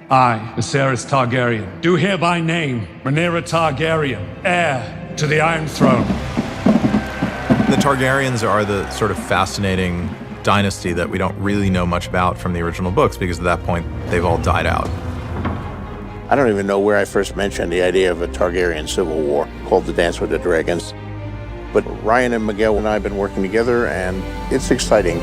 I, Viserys Targaryen, do hereby name Rhaenyra Targaryen, heir to the Iron Throne. The Targaryens are the sort of fascinating dynasty that we don't really know much about from the original books because at that point they've all died out. I don't even know where I first mentioned the idea of a Targaryen civil war called the Dance with the Dragons. But Ryan and Miguel and I have been working together, and it's exciting.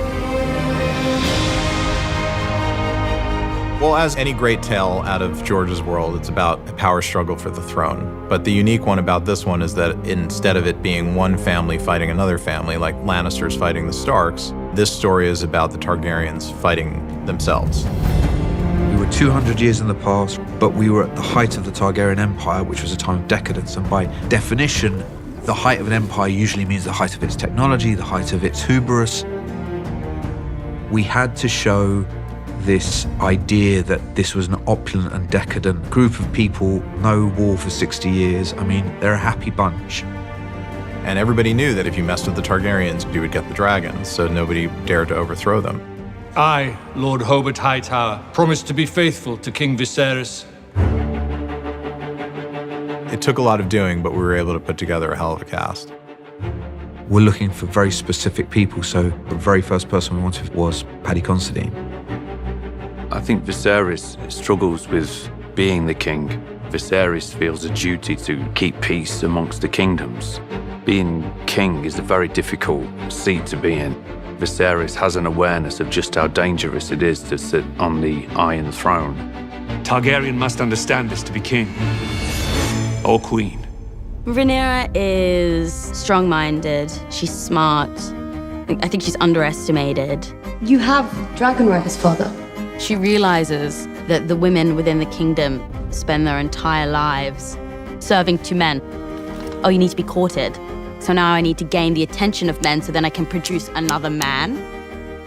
Well, as any great tale out of George's world, it's about a power struggle for the throne. But the unique one about this one is that instead of it being one family fighting another family, like Lannisters fighting the Starks, this story is about the Targaryens fighting themselves. We were 200 years in the past, but we were at the height of the Targaryen Empire, which was a time of decadence. And by definition, the height of an empire usually means the height of its technology, the height of its hubris. We had to show this idea that this was an opulent and decadent group of people, no war for 60 years. I mean, they're a happy bunch. And everybody knew that if you messed with the Targaryens, you would get the dragons, so nobody dared to overthrow them. I, Lord Hobart Hightower, promise to be faithful to King Viserys. It took a lot of doing, but we were able to put together a hell of a cast. We're looking for very specific people, so the very first person we wanted was Paddy Considine. I think Viserys struggles with being the king. Viserys feels a duty to keep peace amongst the kingdoms. Being king is a very difficult seat to be in. Viserys has an awareness of just how dangerous it is to sit on the Iron Throne. Targaryen must understand this to be king. Or queen. Rhaenyra is strong-minded, she's smart. I think she's underestimated. You have dragon riders, father. She realizes that the women within the kingdom spend their entire lives serving to men. Oh, you need to be courted. So now I need to gain the attention of men so then I can produce another man.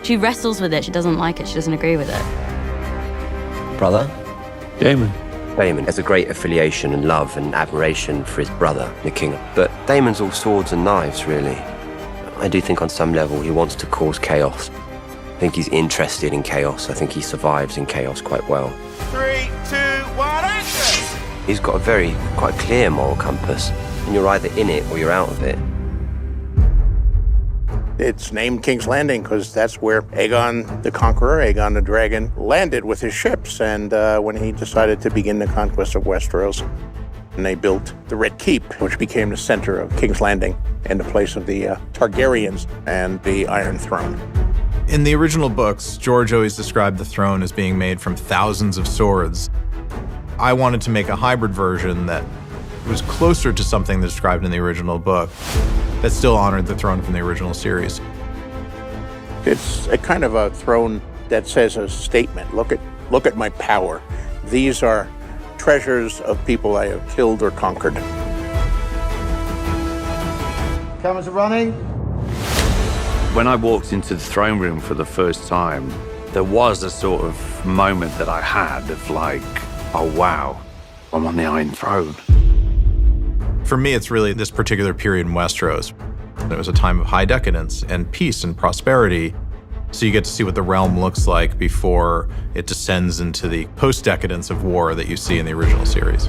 She wrestles with it, she doesn't like it, she doesn't agree with it. Brother? Daemon. Daemon has a great affiliation and love and admiration for his brother, the king. But Daemon's all swords and knives, really. I do think on some level he wants to cause chaos. I think he's interested in chaos. I think he survives in chaos quite well. 3, 2, 1, action! He's got a quite clear moral compass, and you're either in it or you're out of it. It's named King's Landing because that's where Aegon the Conqueror, Aegon the Dragon, landed with his ships, and when he decided to begin the conquest of Westeros. And they built the Red Keep, which became the center of King's Landing in the place of the Targaryens and the Iron Throne. In the original books, George always described the throne as being made from thousands of swords. I wanted to make a hybrid version that was closer to something that's described in the original book, that still honored the throne from the original series. It's a kind of a throne that says a statement. Look at my power. These are treasures of people I have killed or conquered. Cameras are running. When I walked into the throne room for the first time, there was a sort of moment that I had of like, oh wow, I'm on the Iron Throne. For me, it's really this particular period in Westeros. It was a time of high decadence and peace and prosperity. So you get to see what the realm looks like before it descends into the post-decadence of war that you see in the original series.